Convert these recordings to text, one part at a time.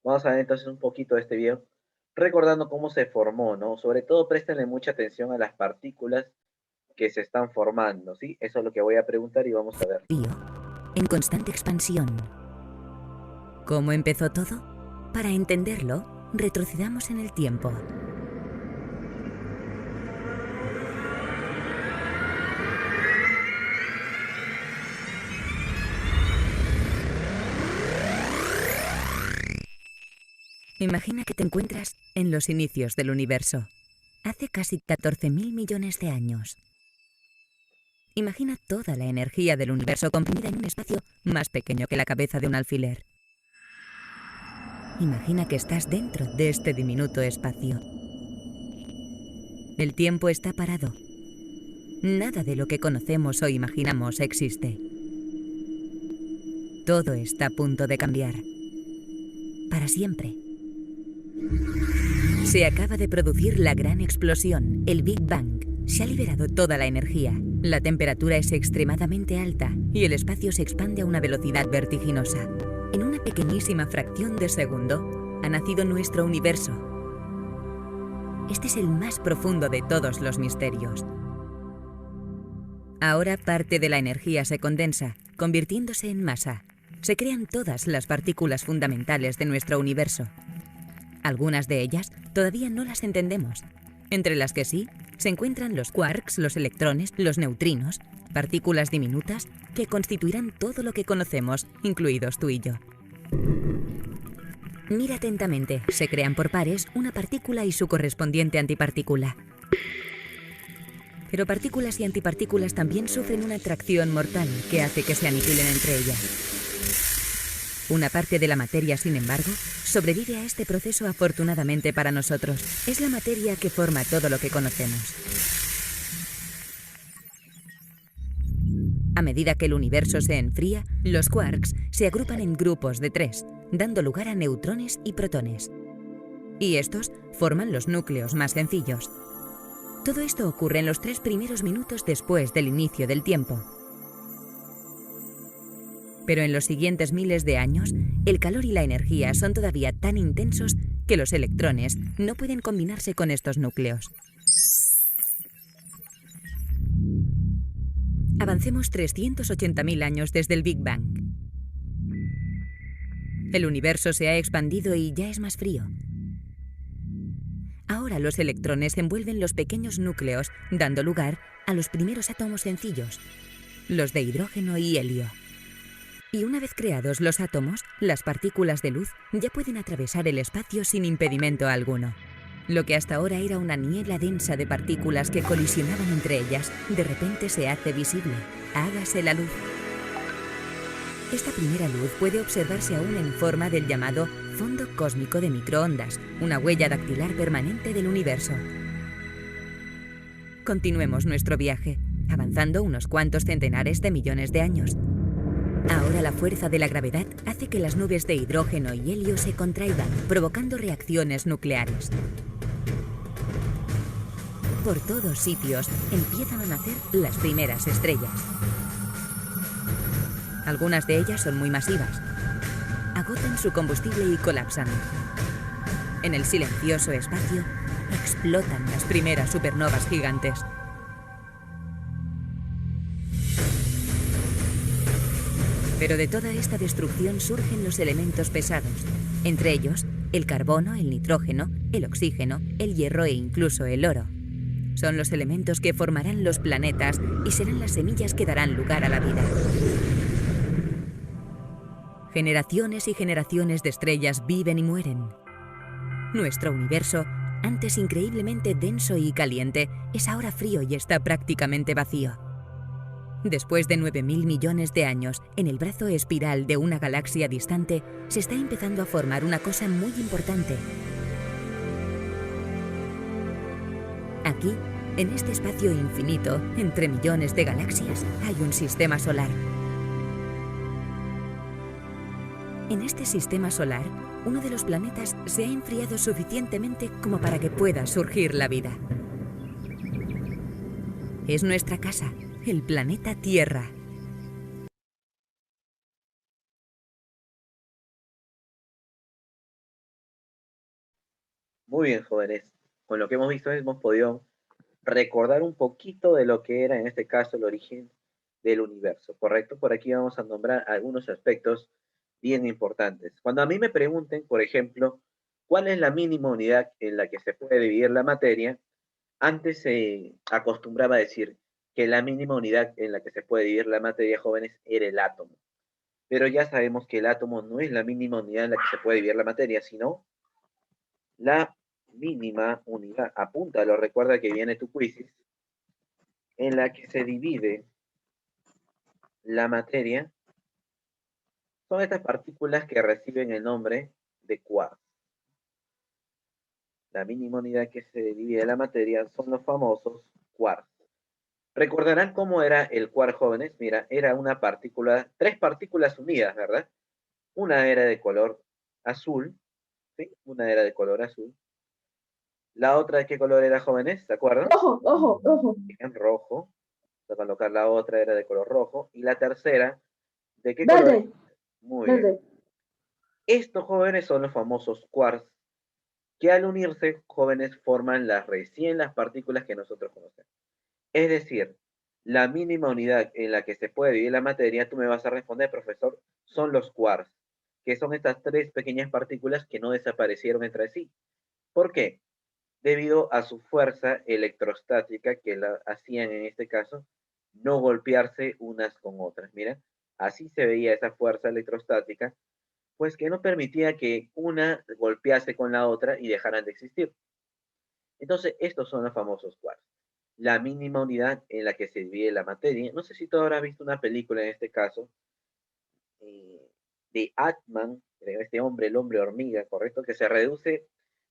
Vamos a ver entonces un poquito de este video, recordando cómo se formó, ¿no? Sobre todo préstenle mucha atención a las partículas que se están formando, ¿sí? Eso es lo que voy a preguntar y vamos a ver. Frío, en constante expansión. ¿Cómo empezó todo? Para entenderlo, retrocedamos en el tiempo. Imagina que te encuentras en los inicios del universo, hace casi 14.000 millones de años. Imagina toda la energía del universo comprimida en un espacio más pequeño que la cabeza de un alfiler. Imagina que estás dentro de este diminuto espacio. El tiempo está parado. Nada de lo que conocemos o imaginamos existe. Todo está a punto de cambiar. Para siempre. Se acaba de producir la gran explosión, el Big Bang. Se ha liberado toda la energía. La temperatura es extremadamente alta y el espacio se expande a una velocidad vertiginosa. En una pequeñísima fracción de segundo ha nacido nuestro universo. Este es el más profundo de todos los misterios. Ahora parte de la energía se condensa, convirtiéndose en masa. Se crean todas las partículas fundamentales de nuestro universo. Algunas de ellas todavía no las entendemos. Entre las que sí, se encuentran los quarks, los electrones, los neutrinos, partículas diminutas que constituirán todo lo que conocemos, incluidos tú y yo. Mira atentamente, se crean por pares una partícula y su correspondiente antipartícula. Pero partículas y antipartículas también sufren una atracción mortal que hace que se aniquilen entre ellas. Una parte de la materia, sin embargo, sobrevive a este proceso afortunadamente para nosotros. Es la materia que forma todo lo que conocemos. A medida que el universo se enfría, los quarks se agrupan en grupos de 3, dando lugar a neutrones y protones. Y estos forman los núcleos más sencillos. Todo esto ocurre en los 3 primeros minutos después del inicio del tiempo. Pero en los siguientes miles de años, el calor y la energía son todavía tan intensos que los electrones no pueden combinarse con estos núcleos. Avancemos 380.000 años desde el Big Bang. El universo se ha expandido y ya es más frío. Ahora los electrones envuelven los pequeños núcleos, dando lugar a los primeros átomos sencillos, los de hidrógeno y helio. Y una vez creados los átomos, las partículas de luz ya pueden atravesar el espacio sin impedimento alguno. Lo que hasta ahora era una niebla densa de partículas que colisionaban entre ellas, de repente se hace visible. Hágase la luz. Esta primera luz puede observarse aún en forma del llamado fondo cósmico de microondas, una huella dactilar permanente del universo. Continuemos nuestro viaje, avanzando unos cuantos centenares de millones de años. Ahora la fuerza de la gravedad hace que las nubes de hidrógeno y helio se contraigan, provocando reacciones nucleares. Por todos sitios empiezan a nacer las primeras estrellas. Algunas de ellas son muy masivas. Agotan su combustible y colapsan. En el silencioso espacio, explotan las primeras supernovas gigantes. Pero de toda esta destrucción surgen los elementos pesados, entre ellos el carbono, el nitrógeno, el oxígeno, el hierro e incluso el oro. Son los elementos que formarán los planetas y serán las semillas que darán lugar a la vida. Generaciones y generaciones de estrellas viven y mueren. Nuestro universo, antes increíblemente denso y caliente, es ahora frío y está prácticamente vacío. Después de 9.000 millones de años, en el brazo espiral de una galaxia distante, se está empezando a formar una cosa muy importante. Aquí, en este espacio infinito, entre millones de galaxias, hay un sistema solar. En este sistema solar, uno de los planetas se ha enfriado suficientemente como para que pueda surgir la vida. Es nuestra casa, el planeta Tierra. Muy bien, jóvenes. Con lo que hemos visto, hemos podido recordar un poquito de lo que era, en este caso, el origen del universo, ¿correcto? Por aquí vamos a nombrar algunos aspectos bien importantes. Cuando a mí me pregunten, por ejemplo, ¿cuál es la mínima unidad en la que se puede dividir la materia? Antes se acostumbraba a decir que la mínima unidad en la que se puede dividir la materia, jóvenes, era el átomo. Pero ya sabemos que el átomo no es la mínima unidad en la que se puede dividir la materia, sino la mínima unidad. Apúntalo, recuerda que viene tu quiz, en la que se divide la materia son estas partículas que reciben el nombre de quarks. La mínima unidad que se divide la materia son los famosos quarks. ¿Recordarán cómo era el quark, jóvenes? Mira, era una partícula, tres partículas unidas, ¿verdad? Una era de color azul, ¿sí? Una era de color azul. La otra, ¿de qué color era, jóvenes? ¿Se acuerdan? Ojo, ojo, ojo. En rojo. Vamos a colocar la otra, era de color rojo. Y la tercera, ¿de qué color? Verde, Muy bien. verde. Estos jóvenes son los famosos quarks, que al unirse, jóvenes, forman las partículas que nosotros conocemos. Es decir, la mínima unidad en la que se puede dividir la materia, tú me vas a responder, profesor, son los quarks, que son estas tres pequeñas partículas que no desaparecieron entre sí. ¿Por qué? Debido a su fuerza electrostática que la hacían en este caso no golpearse unas con otras. Mira, así se veía esa fuerza electrostática, pues que no permitía que una golpease con la otra y dejaran de existir. Entonces, estos son los famosos quarks. La mínima unidad en la que se divide la materia. No sé si tú habrás visto una película en este caso, de Atman, este hombre, el hombre hormiga, ¿correcto? Que se reduce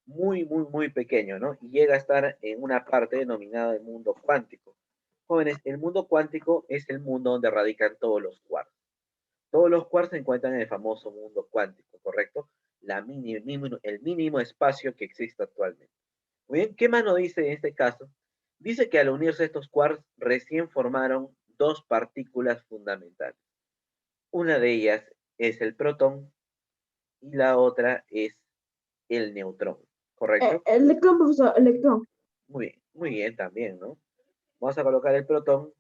muy, muy, muy pequeño, ¿no? Y llega a estar en una parte denominada el mundo cuántico. Jóvenes, el mundo cuántico es el mundo donde radican todos los quarks. Todos los quarks se encuentran en el famoso mundo cuántico, ¿correcto? El mínimo espacio que existe actualmente. Muy bien, ¿qué más nos dice en este caso? Dice que al unirse estos quarks recién formaron dos partículas fundamentales. Una de ellas es el protón y la otra es el neutrón, ¿correcto? Electrón, profesor, electrón. Muy bien también, ¿no? Vamos a colocar el protón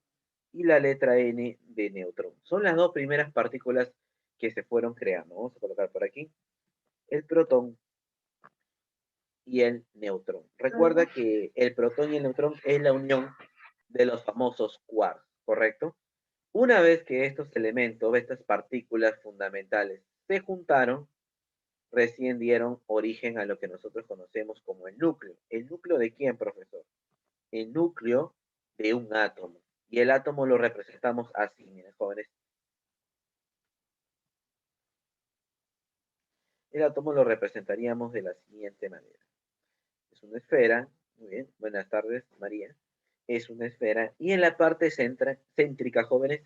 y la letra N de neutrón. Son las dos primeras partículas que se fueron creando. Vamos a colocar por aquí el protón y el neutrón. Recuerda que el protón y el neutrón es la unión de los famosos quarks, ¿correcto? Una vez que estos elementos, estas partículas fundamentales, se juntaron, recién dieron origen a lo que nosotros conocemos como el núcleo. ¿El núcleo de quién, profesor? El núcleo de un átomo. Y el átomo lo representamos así, miren, jóvenes. El átomo lo representaríamos de la siguiente manera. Es una esfera, muy bien, buenas tardes, María. Es una esfera y en la parte céntrica, jóvenes,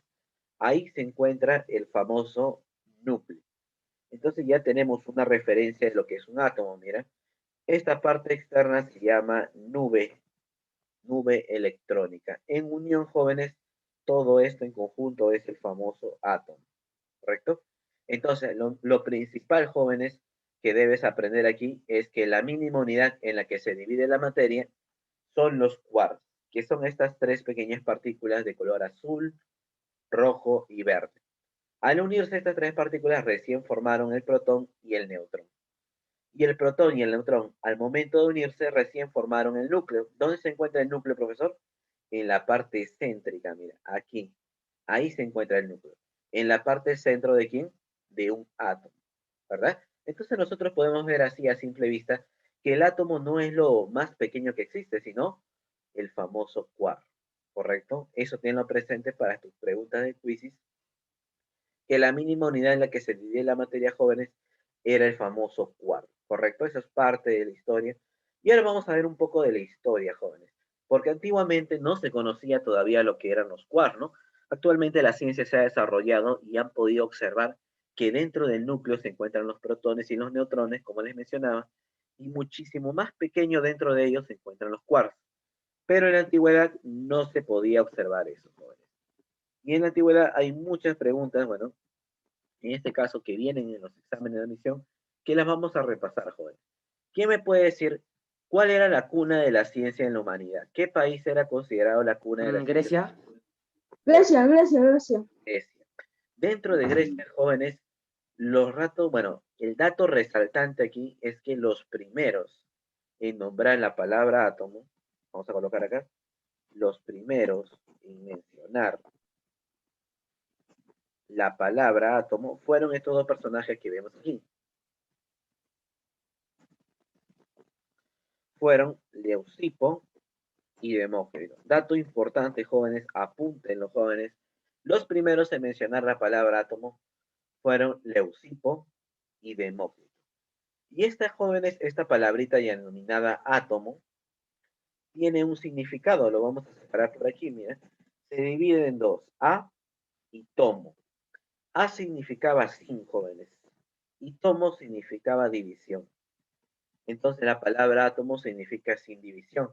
ahí se encuentra el famoso núcleo. Entonces ya tenemos una referencia de lo que es un átomo, mira. Esta parte externa se llama nube electrónica. En unión, jóvenes, todo esto en conjunto es el famoso átomo, ¿correcto? Entonces, lo principal, jóvenes, que debes aprender aquí es que la mínima unidad en la que se divide la materia son los quarks, que son estas tres pequeñas partículas de color azul, rojo y verde. Al unirse estas tres partículas recién formaron el protón y el neutrón. Y el protón y el neutrón, al momento de unirse, recién formaron el núcleo. ¿Dónde se encuentra el núcleo, profesor? En la parte céntrica, mira, aquí. Ahí se encuentra el núcleo. En la parte centro de quién? De un átomo, ¿verdad? Entonces nosotros podemos ver así a simple vista que el átomo no es lo más pequeño que existe, sino el famoso quark, ¿correcto? Eso tenlo presente para tus preguntas de quizzes, que la mínima unidad en la que se divide la materia, jóvenes, era el famoso quark, ¿correcto? Eso es parte de la historia. Y ahora vamos a ver un poco de la historia, jóvenes, porque antiguamente no se conocía todavía lo que eran los quarks, ¿no? Actualmente la ciencia se ha desarrollado y han podido observar que dentro del núcleo se encuentran los protones y los neutrones, como les mencionaba, y muchísimo más pequeño dentro de ellos se encuentran los quarks. Pero en la antigüedad no se podía observar eso, jóvenes. Y en la antigüedad hay muchas preguntas, bueno, en este caso que vienen en los exámenes de admisión, que las vamos a repasar, jóvenes. ¿Quién me puede decir ¿Cuál era la cuna de la ciencia en la humanidad? ¿Qué país era considerado la cuna de la ciencia? Grecia. Grecia, Grecia, Grecia. Grecia. Dentro de Grecia, jóvenes, el dato resaltante aquí es que los primeros en nombrar la palabra átomo, vamos a colocar acá, los primeros en mencionar la palabra átomo fueron estos dos personajes que vemos aquí. Fueron Leucipo y Demócrito. Dato importante, jóvenes, apunten los jóvenes. Los primeros en mencionar la palabra átomo fueron Leucipo y Demócrito. Y esta, jóvenes, esta palabrita ya denominada átomo, tiene un significado, lo vamos a separar por aquí, mira. Se divide en dos, a y tomo. A significaba sin, jóvenes, y tomo significaba división. Entonces la palabra átomo significa sin división,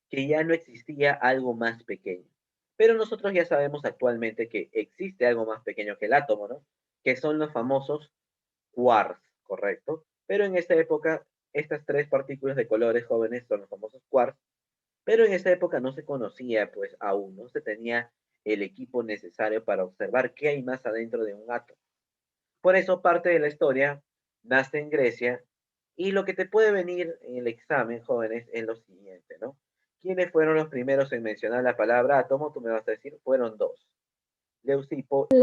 que ya no existía algo más pequeño. Pero nosotros ya sabemos actualmente que existe algo más pequeño que el átomo, ¿no? Que son los famosos quarks, ¿correcto? Pero en esta época, estas tres partículas de colores jóvenes son los famosos quarks, pero en esa época no se conocía, pues aún no se tenía el equipo necesario para observar qué hay más adentro de un átomo. Por eso parte de la historia nace en Grecia y lo que te puede venir en el examen, jóvenes, es lo siguiente, ¿no? ¿Quiénes fueron los primeros en mencionar la palabra átomo? Tú me vas a decir, fueron dos, Leucipo y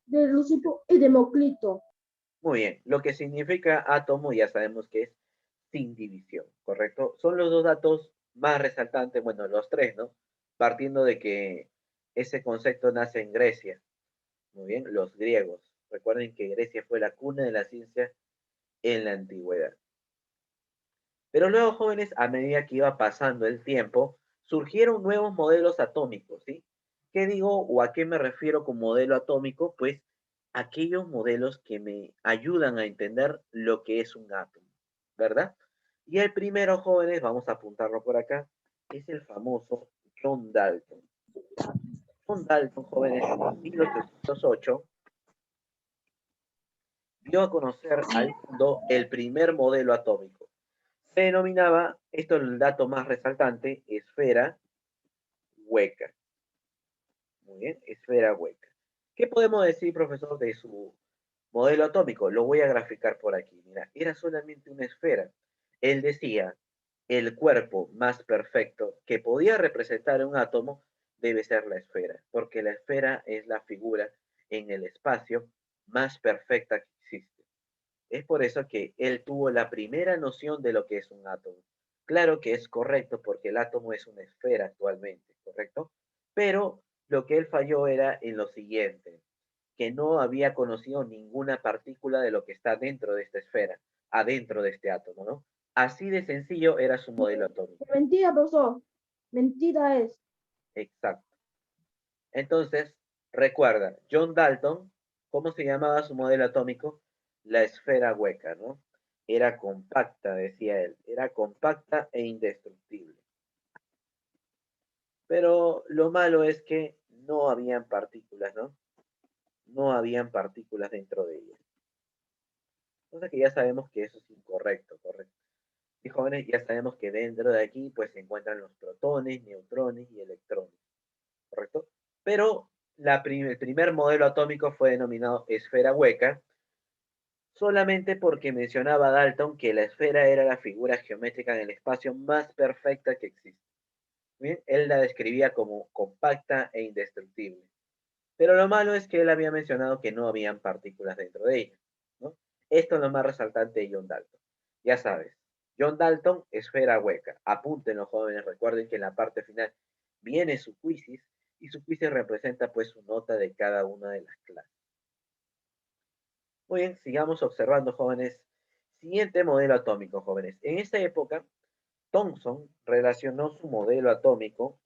De Lucipo y Demócrito. Muy bien, lo que significa átomo ya sabemos que es sin división, ¿correcto? Son los dos datos más resaltantes, bueno, los tres, ¿no? Partiendo de que ese concepto nace en Grecia. Muy bien, los griegos. Recuerden que Grecia fue la cuna de la ciencia en la antigüedad. Pero luego, jóvenes, a medida que iba pasando el tiempo, surgieron nuevos modelos atómicos, ¿sí? ¿Qué digo o a qué me refiero con modelo atómico? Pues aquellos modelos que me ayudan a entender lo que es un átomo, ¿verdad? Y el primero, jóvenes, vamos a apuntarlo por acá, es el famoso John Dalton. John Dalton, jóvenes, en 1808 dio a conocer al mundo el primer modelo atómico. Se denominaba, esto es el dato más resaltante, esfera hueca. Muy bien, esfera hueca. ¿Qué podemos decir, profesor, de su modelo atómico? Lo voy a graficar por aquí. Mira, era solamente una esfera. Él decía, el cuerpo más perfecto que podía representar un átomo debe ser la esfera, porque la esfera es la figura en el espacio más perfecta que existe. Es por eso que él tuvo la primera noción de lo que es un átomo. Claro que es correcto porque el átomo es una esfera actualmente, ¿correcto? Pero lo que él falló era en lo siguiente, que no había conocido ninguna partícula de lo que está dentro de esta esfera, adentro de este átomo, ¿no? Así de sencillo era su modelo atómico. Mentira, profesor. Mentira es. Exacto. Entonces, recuerda, John Dalton, ¿cómo se llamaba su modelo atómico? La esfera hueca, ¿no? Era compacta, decía él, era compacta e indestructible. Pero lo malo es que no habían partículas, ¿no? No habían partículas dentro de ella. Cosa que ya sabemos que eso es incorrecto, ¿correcto? Y jóvenes, ya sabemos que dentro de aquí pues se encuentran los protones, neutrones y electrones, ¿correcto? Pero el primer modelo atómico fue denominado esfera hueca, solamente porque mencionaba Dalton que la esfera era la figura geométrica en el espacio más perfecta que existe. ¿Bien? Él la describía como compacta e indestructible. Pero lo malo es que él había mencionado que no habían partículas dentro de ella, ¿no? Esto es lo más resaltante de John Dalton. Ya sabes, John Dalton, esfera hueca. Apunten los jóvenes, recuerden que en la parte final viene su quizzes y su quiz representa pues su nota de cada una de las clases. Muy bien, sigamos observando, jóvenes. Siguiente modelo atómico, jóvenes. En esta época, Thomson relacionó su modelo atómico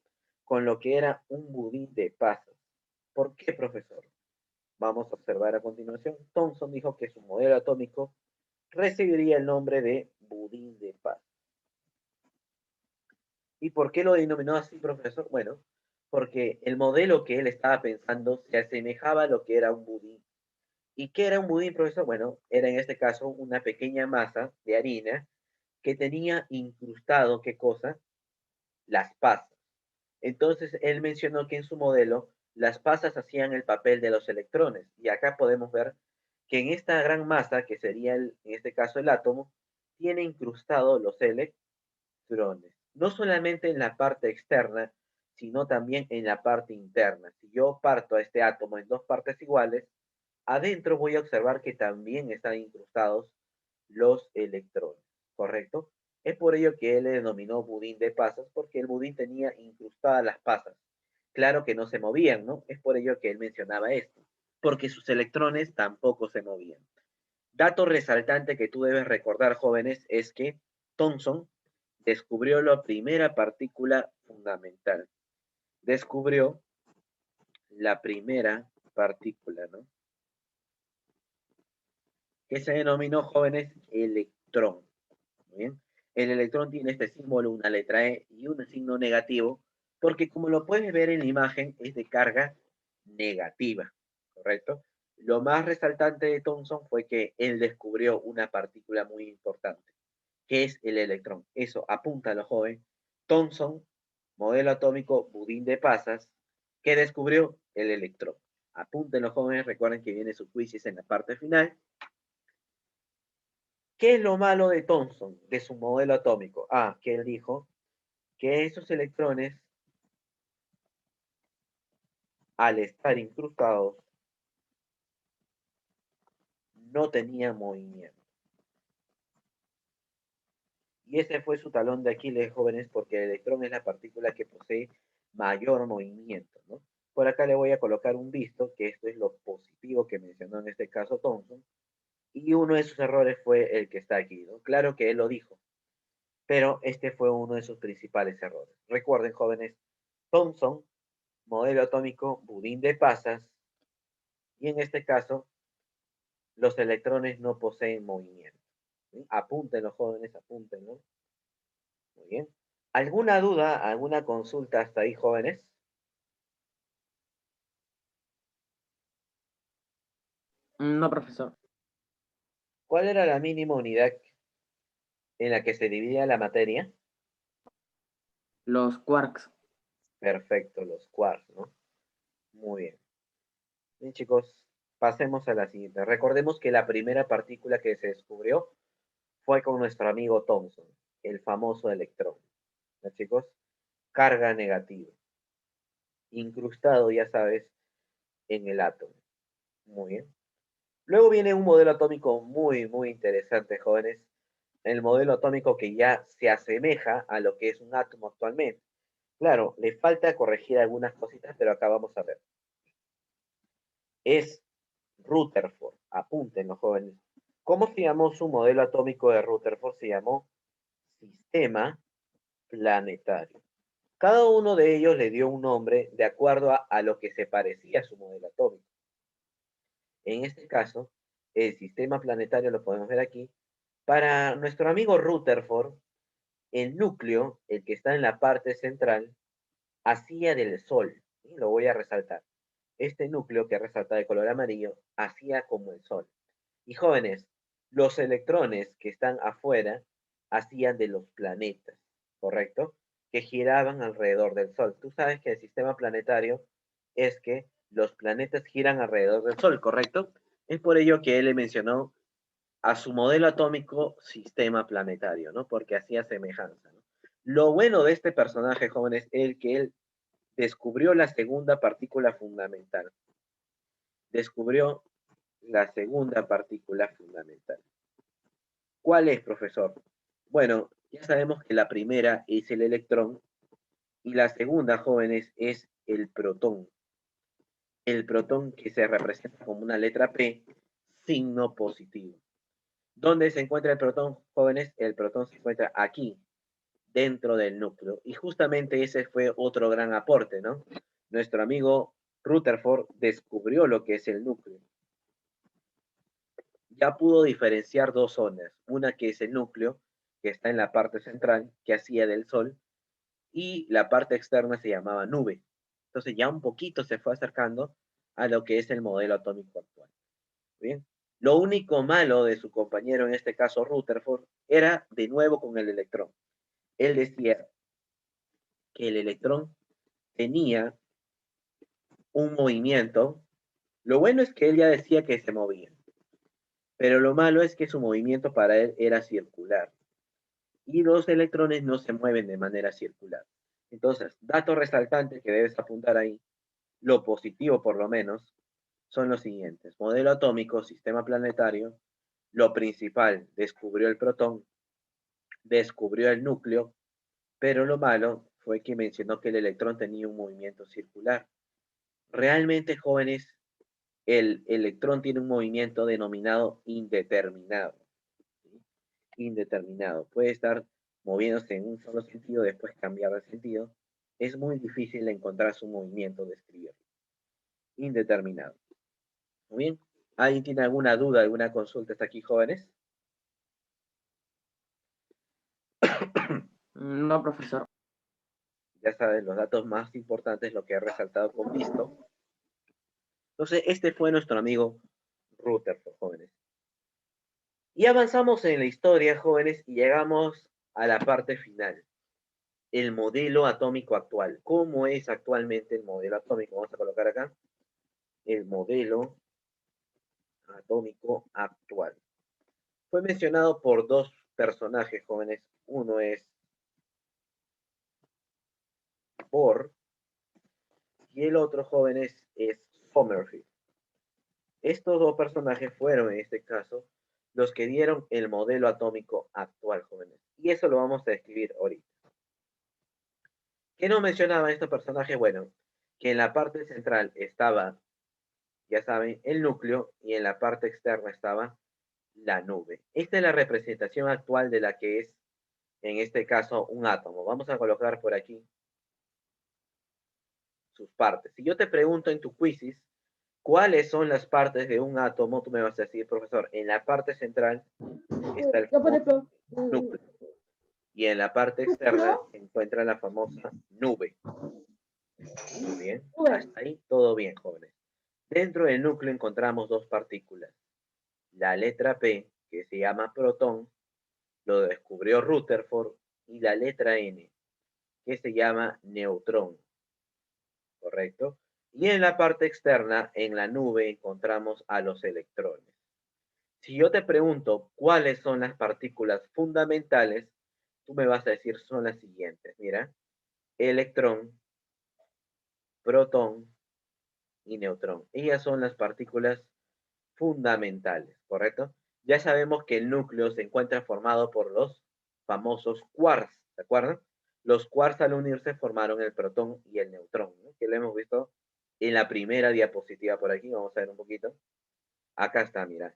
con lo que era un budín de pasas. ¿Por qué, profesor? Vamos a observar a continuación. Thomson dijo que su modelo atómico recibiría el nombre de budín de pasas. ¿Y por qué lo denominó así, profesor? Bueno, porque el modelo que él estaba pensando se asemejaba a lo que era un budín. ¿Y qué era un budín, profesor? Bueno, era en este caso una pequeña masa de harina que tenía incrustado, ¿qué cosa? Las pasas. Entonces, él mencionó que en su modelo las pasas hacían el papel de los electrones. Y acá podemos ver que en esta gran masa, que sería en este caso el átomo, tiene incrustado los electrones. No solamente en la parte externa, sino también en la parte interna. Si yo parto a este átomo en dos partes iguales, adentro voy a observar que también están incrustados los electrones, ¿correcto? Es por ello que él le denominó budín de pasas, porque el budín tenía incrustadas las pasas. Claro que no se movían, ¿no? Es por ello que él mencionaba esto, porque sus electrones tampoco se movían. Dato resaltante que tú debes recordar, jóvenes, es que Thomson descubrió la primera partícula fundamental. Descubrió la primera partícula, ¿no? Que se denominó, jóvenes, electrón. ¿Muy bien? El electrón tiene este símbolo, una letra E y un signo negativo, porque como lo puedes ver en la imagen, es de carga negativa, ¿correcto? Lo más resaltante de Thomson fue que él descubrió una partícula muy importante, que es el electrón. Eso, apúntalo, joven. Thomson, modelo atómico budín de pasas, que descubrió el electrón. Apúntenlo, jóvenes, recuerden que viene su quiz en la parte final. ¿Qué es lo malo de Thomson, de su modelo atómico? Ah, que él dijo que esos electrones, al estar incrustados, no tenían movimiento. Y ese fue su talón de Aquiles, jóvenes, porque el electrón es la partícula que posee mayor movimiento, ¿no? Por acá le voy a colocar un visto, que esto es lo positivo que mencionó en este caso Thomson, y uno de sus errores fue el que está aquí, ¿no? Claro que él lo dijo, pero este fue uno de sus principales errores. Recuerden, jóvenes, Thomson, modelo atómico budín de pasas, y en este caso los electrones no poseen movimiento. ¿Sí? Apúntenlo, jóvenes, apúntenlo. Muy bien. ¿Alguna duda, alguna consulta hasta ahí, jóvenes? No, profesor. ¿Cuál era la mínima unidad en la que se dividía la materia? Los quarks. Perfecto, los quarks, ¿no? Muy bien. Bien, chicos, pasemos a la siguiente. Recordemos que la primera partícula que se descubrió fue con nuestro amigo Thomson, el famoso electrón. ¿No, chicos? Carga negativa. Incrustado, ya sabes, en el átomo. Muy bien. Luego viene un modelo atómico muy, muy interesante, jóvenes. El modelo atómico que ya se asemeja a lo que es un átomo actualmente. Claro, le falta corregir algunas cositas, pero acá vamos a ver. Es Rutherford. Apúntenlo, jóvenes. ¿Cómo se llamó su modelo atómico de Rutherford? Se llamó Sistema Planetario. Cada uno de ellos le dio un nombre de acuerdo a lo que se parecía a su modelo atómico. En este caso, el sistema planetario lo podemos ver aquí. Para nuestro amigo Rutherford, el núcleo, el que está en la parte central, hacía del Sol. ¿Sí? Lo voy a resaltar. Este núcleo que resalta de color amarillo hacía como el Sol. Y jóvenes, los electrones que están afuera hacían de los planetas, ¿correcto? Que giraban alrededor del Sol. Tú sabes que el sistema planetario es que los planetas giran alrededor del Sol, ¿correcto? Es por ello que él le mencionó a su modelo atómico sistema planetario, ¿no? Porque hacía semejanza, ¿no? Lo bueno de este personaje, jóvenes, es el que él descubrió la segunda partícula fundamental. Descubrió la segunda partícula fundamental. ¿Cuál es, profesor? Bueno, ya sabemos que la primera es el electrón y la segunda, jóvenes, es el protón. El protón que se representa como una letra P, signo positivo. ¿Dónde se encuentra el protón, jóvenes? El protón se encuentra aquí, dentro del núcleo. Y justamente ese fue otro gran aporte, ¿no? Nuestro amigo Rutherford descubrió lo que es el núcleo. Ya pudo diferenciar dos zonas, una que es el núcleo, que está en la parte central, que hacía del Sol, y la parte externa se llamaba nube. Entonces ya un poquito se fue acercando a lo que es el modelo atómico actual. Bien, Lo único malo de su compañero, en este caso Rutherford, era de nuevo con el electrón. Él decía que el electrón tenía un movimiento. Lo bueno es que él ya decía que se movía, pero lo malo es que su movimiento para él era circular y los electrones no se mueven de manera circular. Entonces, dato resaltante que debes apuntar ahí, lo positivo por lo menos, son los siguientes. Modelo atómico, sistema planetario, lo principal, descubrió el protón, descubrió el núcleo, pero lo malo fue que mencionó que el electrón tenía un movimiento circular. Realmente, jóvenes, el electrón tiene un movimiento denominado indeterminado. ¿Sí? Indeterminado. Puede estar moviéndose en un solo sentido, después cambiar de sentido. Es muy difícil encontrar su movimiento, describirlo. Indeterminado. Muy bien. ¿Alguien tiene alguna duda, alguna consulta hasta aquí, jóvenes? No, profesor. Ya saben, los datos más importantes, lo que he resaltado con visto. Entonces, este fue nuestro amigo Rutherford, jóvenes. Y avanzamos en la historia, jóvenes, y llegamos a la parte final. El modelo atómico actual. ¿Cómo es actualmente el modelo atómico? Vamos a colocar acá. El modelo atómico actual. Fue mencionado por dos personajes, jóvenes. Uno es Bohr y el otro, jóvenes, es Sommerfeld. Estos dos personajes fueron, en este caso, los que dieron el modelo atómico actual, jóvenes. Y eso lo vamos a describir ahorita. ¿Qué nos mencionaba este personaje? Bueno, que en la parte central estaba, ya saben, el núcleo y en la parte externa estaba la nube. Esta es la representación actual de la que es, en este caso, un átomo. Vamos a colocar por aquí sus partes. Si yo te pregunto en tu quizzes, ¿cuáles son las partes de un átomo? Tú me vas a decir, profesor, en la parte central está el Yo, por famoso ejemplo, núcleo y en la parte externa se encuentra la famosa nube. Muy bien, hasta ahí todo bien, jóvenes. Dentro del núcleo encontramos dos partículas. La letra P, que se llama protón, lo descubrió Rutherford, y la letra N, que se llama neutrón, ¿correcto? Y en la parte externa, en la nube, encontramos a los electrones. Si yo te pregunto cuáles son las partículas fundamentales, tú me vas a decir son las siguientes. Mira, electrón, protón y neutrón. Ellas son las partículas fundamentales, ¿correcto? Ya sabemos que el núcleo se encuentra formado por los famosos quarks, ¿de acuerdo? Los quarks al unirse formaron el protón y el neutrón, ¿no? Que lo hemos visto en la primera diapositiva por aquí. Vamos a ver un poquito. Acá está, mira.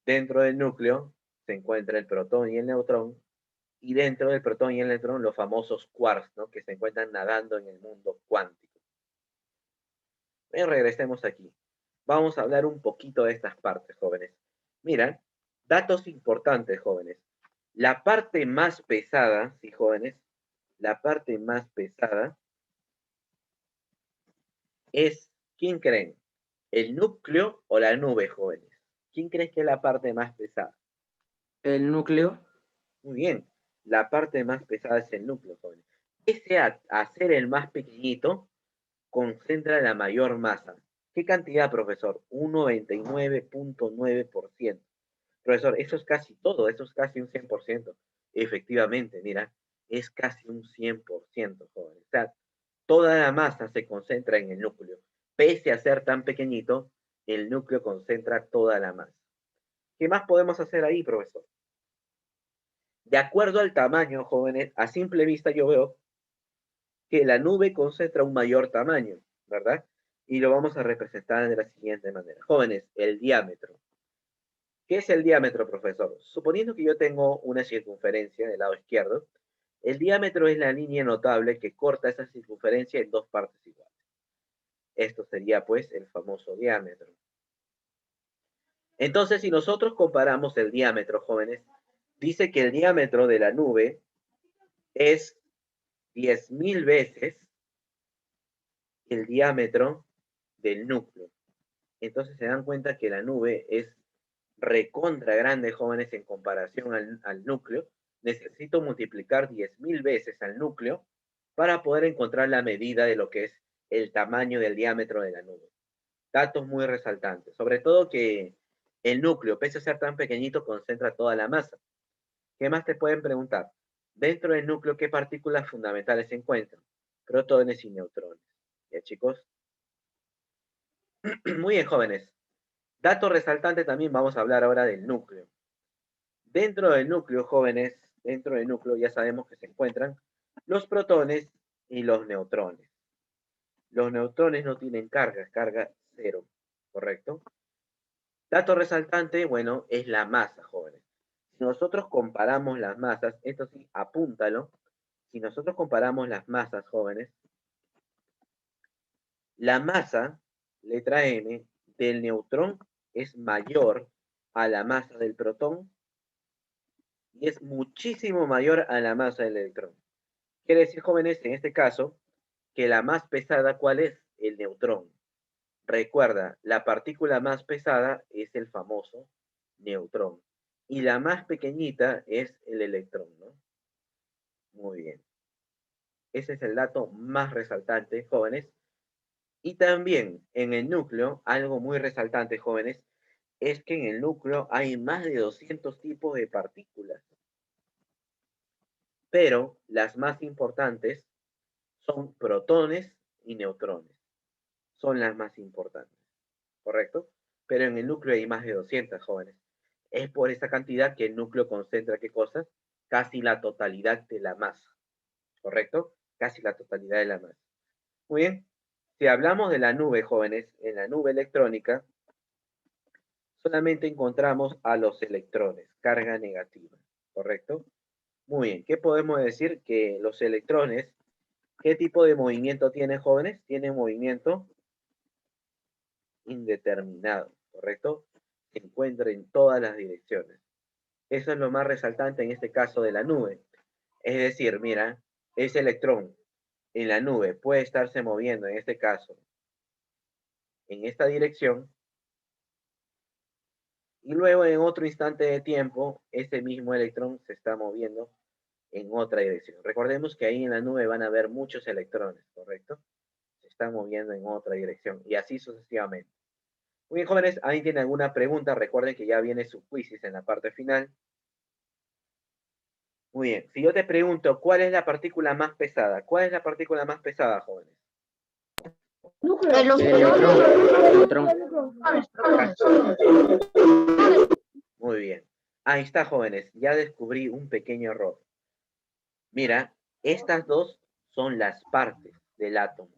Dentro del núcleo se encuentra el protón y el neutrón, y dentro del protón y el neutrón los famosos quarks, ¿no? Que se encuentran nadando en el mundo cuántico. Bien, regresemos aquí. Vamos a hablar un poquito de estas partes, jóvenes. Mira, datos importantes, jóvenes. La parte más pesada, sí, jóvenes, la parte más pesada es, ¿quién creen? ¿El núcleo o la nube, jóvenes? ¿Quién cree que es la parte más pesada? El núcleo. Muy bien, la parte más pesada es el núcleo, jóvenes. Ese a ser el más pequeñito, concentra la mayor masa. ¿Qué cantidad, profesor? Un 99.9%. Profesor, eso es casi todo, eso es casi un 100%. Efectivamente, mira, es casi un 100%, joven. O sea, toda la masa se concentra en el núcleo. Pese a ser tan pequeñito, el núcleo concentra toda la masa. ¿Qué más podemos hacer ahí, profesor? De acuerdo al tamaño, jóvenes, a simple vista yo veo que la nube concentra un mayor tamaño, ¿verdad? Y lo vamos a representar de la siguiente manera. Jóvenes, el diámetro. ¿Qué es el diámetro, profesor? Suponiendo que yo tengo una circunferencia del lado izquierdo, el diámetro es la línea notable que corta esa circunferencia en dos partes iguales. Esto sería, pues, el famoso diámetro. Entonces, si nosotros comparamos el diámetro, jóvenes, dice que el diámetro de la nube es 10.000 veces el diámetro del núcleo. Entonces se dan cuenta que la nube es recontra grande, jóvenes, en comparación al núcleo, necesito multiplicar 10.000 veces al núcleo para poder encontrar la medida de lo que es el tamaño del diámetro de la nube. Datos muy resaltantes, sobre todo que el núcleo, pese a ser tan pequeñito, concentra toda la masa. ¿Qué más te pueden preguntar? Dentro del núcleo, ¿qué partículas fundamentales se encuentran? Protones y neutrones. ¿Ya, chicos? Muy bien, jóvenes. Dato resaltante también, vamos a hablar ahora del núcleo. Dentro del núcleo, jóvenes, dentro del núcleo ya sabemos que se encuentran los protones y los neutrones. Los neutrones no tienen carga cero, ¿correcto? Dato resaltante, bueno, es la masa, jóvenes. Si nosotros comparamos las masas, esto sí, apúntalo. Si nosotros comparamos las masas, jóvenes, la masa, letra M, del neutrón es mayor a la masa del protón y es muchísimo mayor a la masa del electrón. Quiere decir, jóvenes, en este caso, que la más pesada, ¿cuál es? El neutrón. Recuerda, la partícula más pesada es el famoso neutrón. Y la más pequeñita es el electrón, ¿no? Muy bien. Ese es el dato más resaltante, jóvenes. Y también en el núcleo, algo muy resaltante, jóvenes, es que en el núcleo hay más de 200 tipos de partículas. Pero las más importantes son protones y neutrones. Son las más importantes, ¿correcto? Pero en el núcleo hay más de 200, jóvenes. Es por esa cantidad que el núcleo concentra, ¿qué cosas? Casi la totalidad de la masa, ¿correcto? Casi la totalidad de la masa. Muy bien. Si hablamos de la nube, jóvenes, en la nube electrónica, solamente encontramos a los electrones, carga negativa, ¿correcto? Muy bien. ¿Qué podemos decir? Que los electrones, ¿qué tipo de movimiento tienen, jóvenes? Tienen movimiento indeterminado, ¿correcto? Se encuentra en todas las direcciones. Eso es lo más resaltante en este caso de la nube. Es decir, mira, ese electrón en la nube puede estarse moviendo, en este caso, en esta dirección, y luego en otro instante de tiempo, ese mismo electrón se está moviendo en otra dirección. Recordemos que ahí en la nube van a haber muchos electrones, ¿correcto? Se están moviendo en otra dirección, y así sucesivamente. Muy bien, jóvenes, ¿alguien tiene alguna pregunta? Recuerden que ya viene su quiz en la parte final. Muy bien, si yo te pregunto, ¿cuál es la partícula más pesada? ¿Cuál es la partícula más pesada, jóvenes? Núcleo. El neutrón. Muy bien. Ahí está, jóvenes. Ya descubrí un pequeño error. Mira, estas dos son las partes del átomo,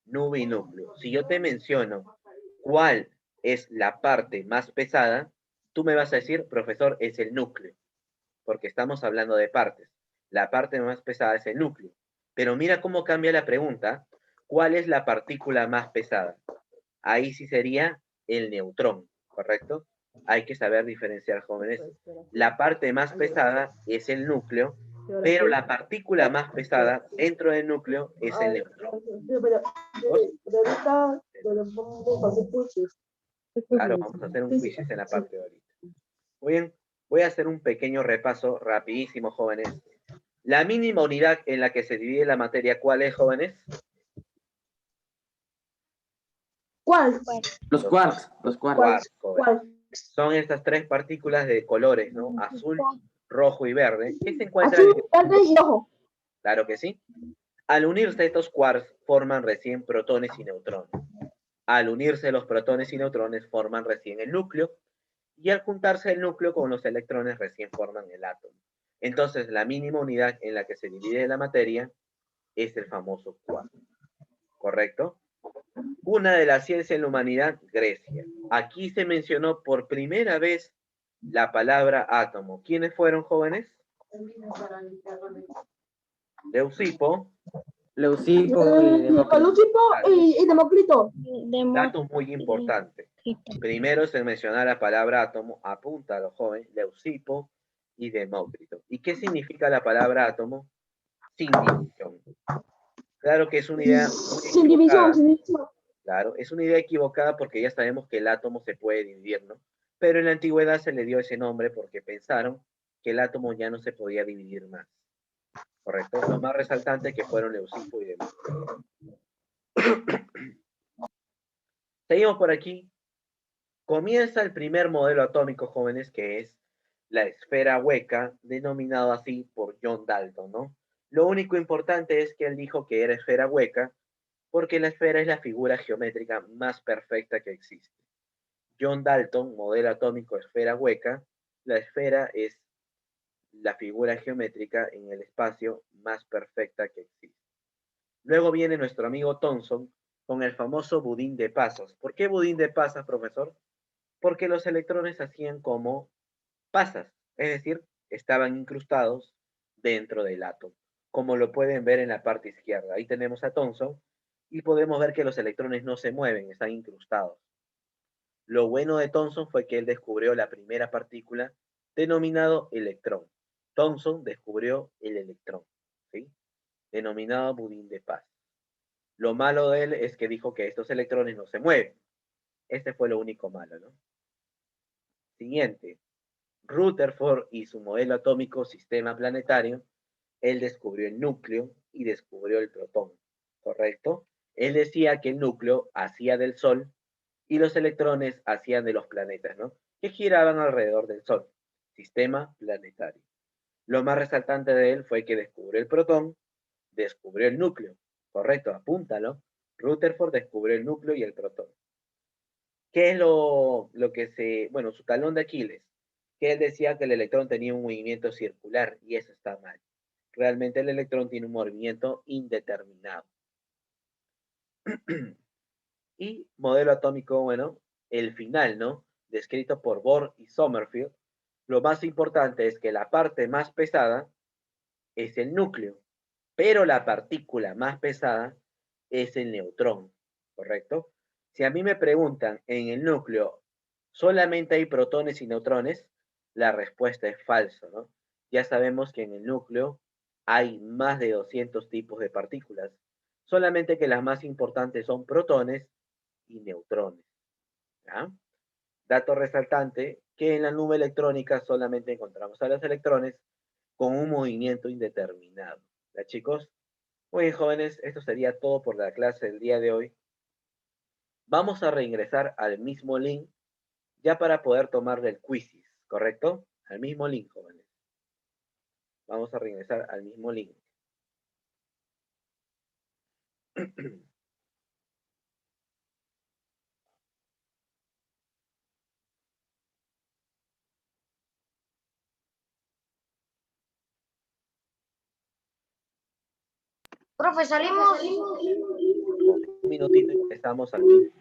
nube y núcleo. Si yo te menciono cuál es la parte más pesada, tú me vas a decir, profesor, es el núcleo, porque estamos hablando de partes. La parte más pesada es el núcleo. Pero mira cómo cambia la pregunta. ¿Cuál es la partícula más pesada? Ahí sí sería el neutrón, ¿correcto? Hay que saber diferenciar, jóvenes. La parte más pesada es el núcleo, pero la partícula más pesada dentro del núcleo es el neutrón. Claro, vamos a hacer un quiz en la parte de ahorita. Muy bien, voy a hacer un pequeño repaso rapidísimo, jóvenes. La mínima unidad en la que se divide la materia, ¿cuál es, jóvenes? ¿Cuál? Los quarks. Quarks, jóvenes. Son estas tres partículas de colores, ¿no? Azul, rojo y verde, que se encuentran Azul, verde y rojo. Claro que sí. Al unirse estos quarks, forman recién protones y neutrones. Al unirse los protones y neutrones, forman recién el núcleo. Y al juntarse el núcleo con los electrones, recién forman el átomo. Entonces, la mínima unidad en la que se divide la materia es el famoso quark. ¿Correcto? Una de la ciencia en la humanidad, Grecia. Aquí se mencionó por primera vez la palabra átomo. ¿Quiénes fueron, jóvenes? Leucipo. Leucipo y Demócrito. Leucipo y Demócrito. Dato muy importante. Primero se menciona la palabra átomo, apúntalo, joven, Leucipo y Demócrito. ¿Y qué significa la palabra átomo? Sin división. Claro que es una idea muy Sin división, equivocada. sin división. Claro, es una idea equivocada porque ya sabemos que el átomo se puede dividir, ¿no? pero en la antigüedad se le dio ese nombre porque pensaron que el átomo ya no se podía dividir más. ¿Correcto? Lo más resaltante que fueron Leucipo y Democrito. Seguimos por aquí. Comienza el primer modelo atómico, jóvenes, que es la esfera hueca, denominado así por John Dalton, ¿no? Lo único importante es que él dijo que era esfera hueca porque la esfera es la figura geométrica más perfecta que existe. John Dalton, modelo atómico esfera hueca, la esfera es la figura geométrica en el espacio más perfecta que existe. Luego viene nuestro amigo Thomson con el famoso budín de pasas. ¿Por qué budín de pasas, profesor? Porque los electrones hacían como pasas, es decir, estaban incrustados dentro del átomo, como lo pueden ver en la parte izquierda. Ahí tenemos a Thomson y podemos ver que los electrones no se mueven, están incrustados. Lo bueno de Thomson fue que él descubrió la primera partícula denominado electrón. Thomson descubrió el electrón, ¿sí? Denominado budín de paz. Lo malo de él es que dijo que estos electrones no se mueven. Este fue lo único malo, ¿no? Siguiente. Rutherford y su modelo atómico sistema planetario, él descubrió el núcleo y descubrió el protón, ¿correcto? Él decía que el núcleo hacía del Sol y los electrones hacían de los planetas, ¿no? Que giraban alrededor del Sol, sistema planetario. Lo más resaltante de él fue que descubrió el protón, descubrió el núcleo, ¿correcto? Apúntalo. Rutherford descubrió el núcleo y el protón. ¿Qué es lo que bueno, su talón de Aquiles? Que él decía que el electrón tenía un movimiento circular y eso está mal. Realmente el electrón tiene un movimiento indeterminado. Y modelo atómico, bueno, el final, ¿no? Descrito por Bohr y Sommerfeld. Lo más importante es que la parte más pesada es el núcleo, pero la partícula más pesada es el neutrón, ¿correcto? Si a mí me preguntan en el núcleo, ¿solamente hay protones y neutrones? La respuesta es falso, ¿no? Ya sabemos que en el núcleo hay más de 200 tipos de partículas, solamente que las más importantes son protones y neutrones, ¿ya? Dato resaltante, que en la nube electrónica solamente encontramos a los electrones con un movimiento indeterminado. ¿Ya, chicos? Muy bien, jóvenes, esto sería todo por la clase del día de hoy. Vamos a reingresar al mismo link ya para poder tomar del quizzes, ¿correcto? Al mismo link, jóvenes. Vamos a reingresar al mismo link. Profe, salimos. Un minutito y empezamos al link.